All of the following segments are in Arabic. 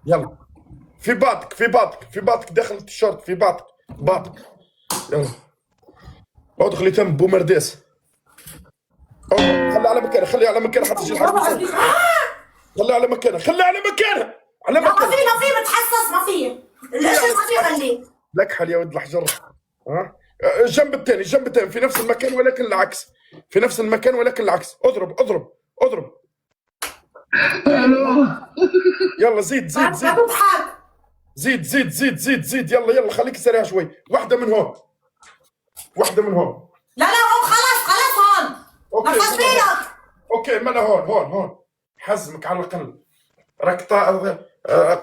يلا في باطك، في باطك، في باطك داخل التيشيرت، في باطك، باطك. يلا ادخل يتم بومرديس. خلي على مكانه، خلي على مكانه حتى يجي الحرب يصير. خلي على مكانه، خلي على مكانه، على لا مكانه. ما في بتحسس، ما في الاشي، ما في خليه. لك حل يا ولد الحجر. ها الجنب الثاني، الجنب الثاني في نفس المكان ولكن العكس، في نفس المكان ولكن العكس. اضرب اضرب اضرب. يلا زيد زيد لا زيد تضحك. زيد زيد زيد زيد زيد. يلا يلا خليك سريع شوي. واحدة من هون، واحدة من هون. لا هون خلص خلص هون. اوكي نفس فينك. اوكي ما انا هون حزمك على الاقل. راك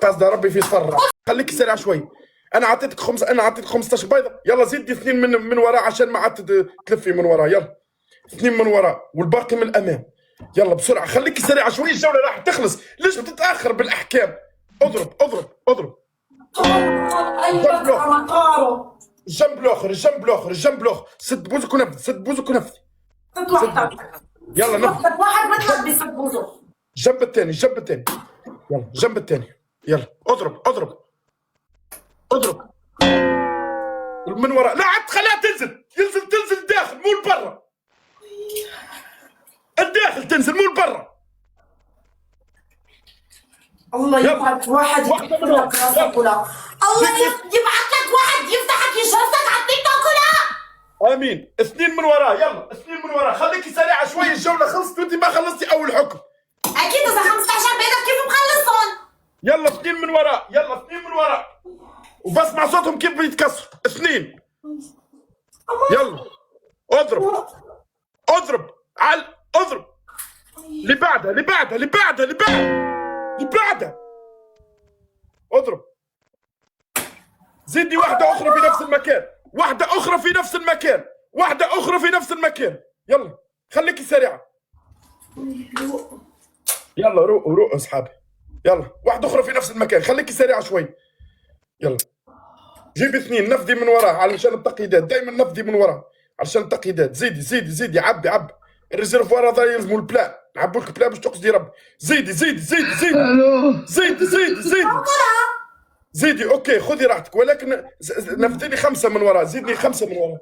قصد ربي في صفر. خليك سريع شوي. انا اعطيتك انا اعطيتك 15 بيضة. يلا زيدي اثنين من وراء عشان ما عاد تلفي من وراء. يلا اثنين من وراء والباقي من الامام. يلا بسرعة خليك سريع شوي، الجولة راح تخلص. ليش بتتأخر بالأحكام؟ اضرب اضرب اضرب. قلبك على طاره. الجنب الاخر، الجنب الاخر، الجنب الاخر. سد بوزك ونفذ، سد بوزك ونفذ. ست وحدك. يلا نفذ. وحدك واحد مثلك بست بوزه. الجنب الثاني، الجنب الثاني. يلا الجنب الثاني. يلا اضرب اضرب اضرب من وراء. لا عاد خليها تنزل، تنزل الداخل مو لبرا. الداخل تنزل مو لبرا. الله يبعث واحد يفتح لك راسك ولا الله يبعث لك واحد يفتحك يشرفك على التيك توك ولا. امين. اثنين من وراء. يلا اثنين من وراء. خليكي سريعه شوي، الجوله خلصت وانت ما خلصتي اول حكم. اكيد اذا 15 بيضة كيف مخلصهم؟ يلا اثنين من وراء، يلا اثنين من وراء. وبسمع صوتهم كيف بيتكسروا. اثنين. يلا اضرب اضرب اضرب. اللي بعدها اللي بعدها اللي بعدها اللي بعدها اللي بعدها. اضرب. زدني واحدة أخرى في نفس المكان، واحدة أخرى في نفس المكان، واحدة أخرى في نفس المكان. يلا خليكي سريعة. يلا روقوا روقوا أصحابي. يلا واحدة أخرى في نفس المكان، خليكي سريعة شوي. يلا جيب اثنين نفذي من وراه علشان التقييدات. دائما نفذي من وراه علشان التقييدات. زيدي زيدي زيدي. عبي عبي الريزرفوار هذا يلزموا البلا. نعبوا لك بلا باش تقصدي ربي. زيدي زيدي زيدي زيدي زيدي زيدي زيدي زيدي. اوكي خذي راحتك ولكن نفذي لي 5 من وراه. زيدني 5 من وراه.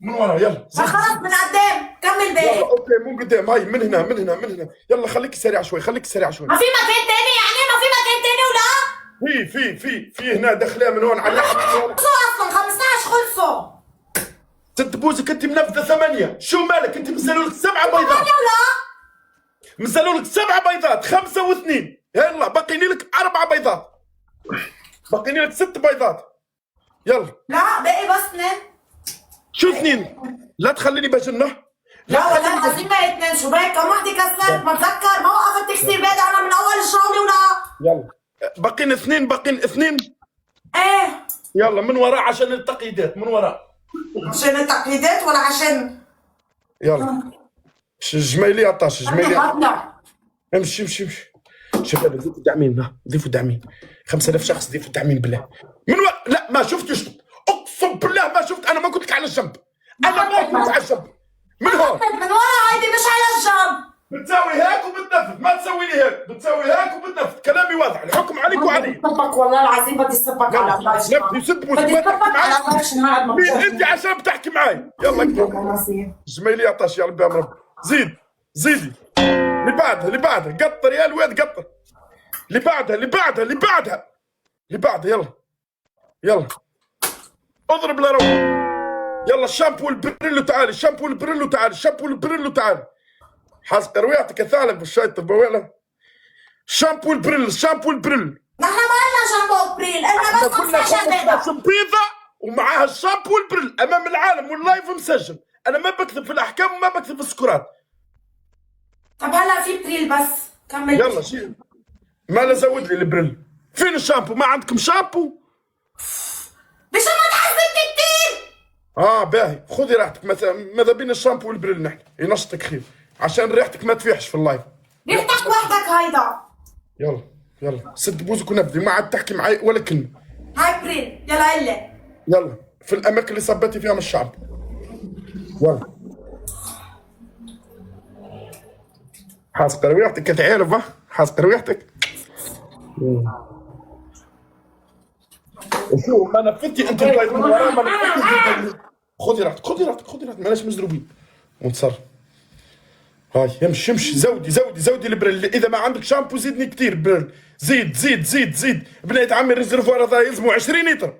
من وراه يلا. خلص من قدام كمل باقي. يلا اوكي مو قدام. هاي من هنا من هنا من هنا. يلا خليكي سريع شوي، خليكي سريع شوي. ما في مكان تاني يعني؟ ما في مكان تاني ولا؟ في هنا داخلها من هون على خلصوا اصلا 15 خلصوا. ست بوزك انت منفذه 8. شو مالك انت؟ مسالوا لك 7 بيضات. ولا مسالوا لك 7 بيضات. 5 و2. يلا باقيني لك 4 بيضات. باقيني لك 6 بيضات. يلا لا باقي بس اثنين. شو 2؟ لا تخليني بجنه. لا والله العظيم باقي اثنين. شو باقي كم وحده كسرت؟ ما اتذكر ما وقفت تكسير بيض انا من اول الشغله ولا. يلا باقين 2، باقين 2. ايه يلا من وراء عشان التقييدات. من وراء عشان التقليدات ولا عشان يلا. جميلي عطاش جميلي. هطلع. امشي امشي امشي. شباب ضيفوا داعمين، ضيفوا داعمين. 5000 شخص ضيفوا داعمين بالله. لا ما شفتش. اقسم بالله ما شفت. انا ما قلت لك على الجنب. انا ما قلت على الجنب. من هون من ورا هيدي مش على الجنب. بتساوي هيك وبتنفذ. ما تسوي لي هيك، بتسوي هيك وبتنفذ. كلامي واضح، الحكم عليك وعلي. سبك والله العظيم بدي سبك على فلاش. نفذي سب بدي سبك على فلاش نهار ما مين انت عشان بتحكي معي؟ يلا اكتب. جميلي عطاش يا ربي يا رب. زيد زيدي. اللي بعدها اللي بعدها. قطر يا الواد قطر. اللي بعدها اللي بعدها اللي بعدها اللي بعدها. يلا يلا اضرب لروح. يلا الشامبو البريلو تعالي. الشامبو البريلو تعالي. الشامبو البريلو تعالي. حاسق رويعتك ثعلب بالشايط البويله. شامبو البريل. الشامبو البريل. نحن ما لنا شامبو ابريل، انا بس 15 بيضة. بيضة ومعاها الشامبو البريل امام العالم واللايف مسجل. انا ما بكذب في الاحكام وما بكذب في السكرات. طب هلا في بريل بس كمل. يلا شيل. ما لا زود لي البريل. فين الشامبو؟ ما عندكم شامبو؟ مش ما تحسبني كتير. باهي خذي راحتك. مثلا ماذا بينا الشامبو والبريل نحن ينشطك خير عشان ريحتك ما تفيحش في اللايف. ريحتك وحدك هيدا. يلا يلا سد بوزك ونبذي. ما عاد تحكي معي ولا كلمه. هاي بريل يلا قلي. يلا في الاماكن اللي صبيتي فيها من الشعب. يلا حاسق رويحتك كتعرف. حاسق رويحتك. شو ما نفذتي انت البيض من ورا، ما نفذتي. خذي راحتك خذي راحتك خذي راحتك، ماناش مزروبين. متصر هاي يمشي يمشي. زودي البرل، اذا ما عندك شامبو زيدني كثير برل. زيد بنات عمي الريزرفوار هذا يلزمو 20 لتر.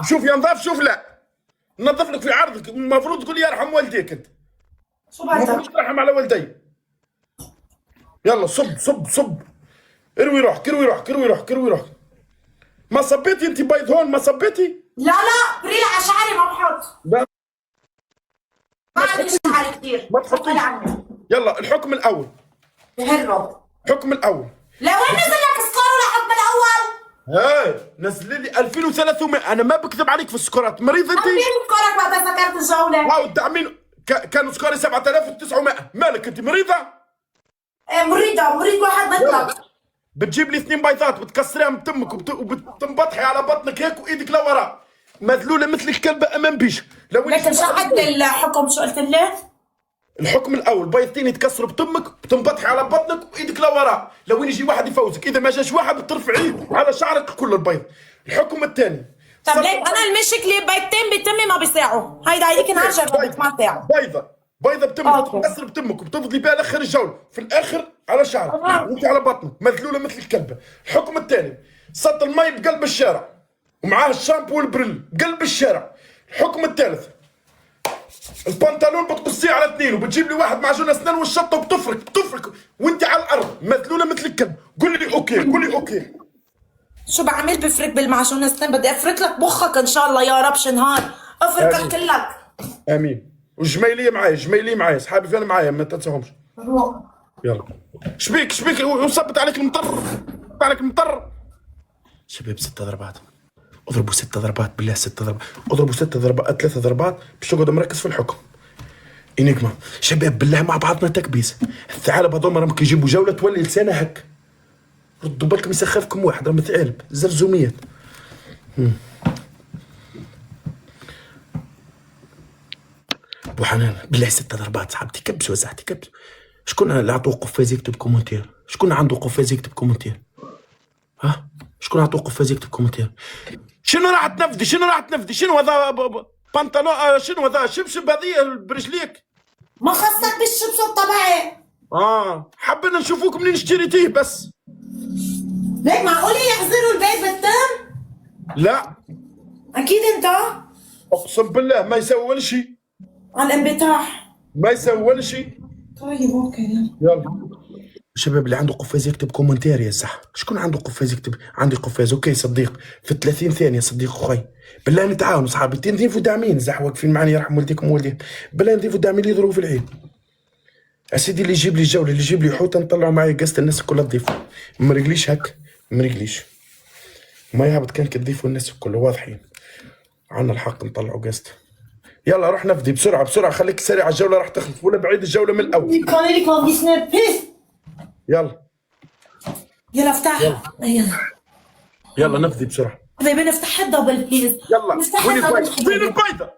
شوف يا نظاف شوف لا نظف لك في عرضك. المفروض تقول لي يرحم والديك انت. شو بعدها؟ مش ترحم على والدي. يلا صب اروي روحك. ما صبيتي انت بيض هون؟ ما صبيتي؟ لا بريلة على شعري ما بحط. لا ما عندي شعر كثير. ما تحطيش. يلا الحكم الاول. هرب. الحكم الاول. لا وين نزل لك سكور الحكم الاول؟ هاي نزل لي 2300. انا ما بكذب عليك في السكورات. مريض انت؟ مين سكورك بعد سكرت الجولة؟ واو الداعمين كانوا سكوري 7900. مالك انت مريضة؟ مريض واحد مثلك. بتجيب لي 2 بيضات بتكسريها من تمك وبتنبطحي على بطنك هيك وايدك لورا مذلوله مثل الكلبه امام بيش. لكن شو الحكم؟ شو قلت لي؟ الحكم الاول بيضتين يتكسروا بتمك بتنبطحي على بطنك وايدك لورا. لو يجي واحد يفوزك، اذا ما جاش واحد بترفعيه على شعرك كل البيض. الحكم الثاني. طب ليك انا المشكله بيضتين بتمي ما بيساعوا. هيدي نعجب ما ساعوا. بيضه بتمك بتكسر بتمك وبتفضلي بها لاخر الجوله، في الاخر على شعرك وانت على بطنك مذلوله مثل الكلبه. الحكم الثاني سط المي بقلب الشارع ومعاه الشامبو والبريل بقلب الشارع. الحكم الثالث البنطلون بتقصيه على 2 وبتجيب لي واحد معجون اسنان والشطه وبتفرك وانت على الارض مذلوله مثل الكلب. قولي لي اوكي. شو بعمل؟ بفرك بالمعجون السنان؟ بدي افرك لك مخك ان شاء الله يا رب شنهار افركك كلك. امين. والجميليه معايا اصحابي فين معايا ما تنساهمش. يلا شبيك وصبت عليك المطر. شباب 6 ضربات اضربوا 6 ضربات بالله. 6 ضربات اضربوا 6 ضربات 3 ضربات باش تقعد مركز في الحكم. انيجما شباب بالله مع بعضنا تكبيس. الثعالب هذول راهم يجيبوا جوله تولي لسانه هك. ردوا بالكم يسخفكم واحد راهم ثعالب زرزوميات. ابو حنان بالله 6 ضربات صاحبتي كبسوا وزعتي كبسوا. شكون اللي عطوه قفاز يكتب كومنتير؟ شكون عنده قفاز يكتب كومنتير؟ ها شكون عطوه قفاز يكتب كومنتير؟ شنو راح تنفذي؟ شنو هذا بنطلون؟ شنو هذا شبشب هذه برجليك؟ ما خصك بالشبشب تبعي. حبينا نشوفوك منين اشتريتيه بس. ليك معقول يحزروا البيت بالتم؟ لا اكيد انت. اقسم بالله ما يسوي ولا شيء. على الانبطاح ما يسوي ولا شيء. طيب اوكي يلا الشباب اللي عنده قفاز يكتب كومنتير يا صح. شكون عنده قفاز يكتب؟ عندي قفاز. اوكي صديق في 30 ثانيه صديق اخوي. بالله نتعاونوا صحابي نضيفوا داعمين زح واقفين معنا يرحم والديكم ووالديهم. بالله نضيفوا داعمين اللي يضربوا في العيد. اسيدي اللي يجيب لي جوله اللي يجيب لي حوته نطلعوا معايا قصه الناس كلها تضيفوا. ما رجليش هك ما رجليش ما يهبط كان كتضيفوا الناس كلها واضحين. عنا الحق نطلعوا قصه. يلا روح نفدي بسرعه خليك سريع الجوله راح تخلص ولا بعيد الجوله من الاول. يلا افتح. يلا نفدي بسرعه. حبيبي نفتح الدبل بليز. يلا وين البيضه؟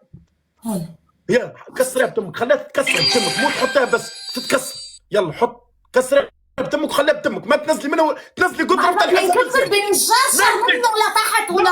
يلا كسرها بتمك خليها تتكسر بتمك مو تحطها بس تتكسر. يلا حط كسرها بتمك وخليها بتمك ما تنزلي منها تنزلي قدره بتاع الحساب. ما بينجرش منه ولا تحت ولا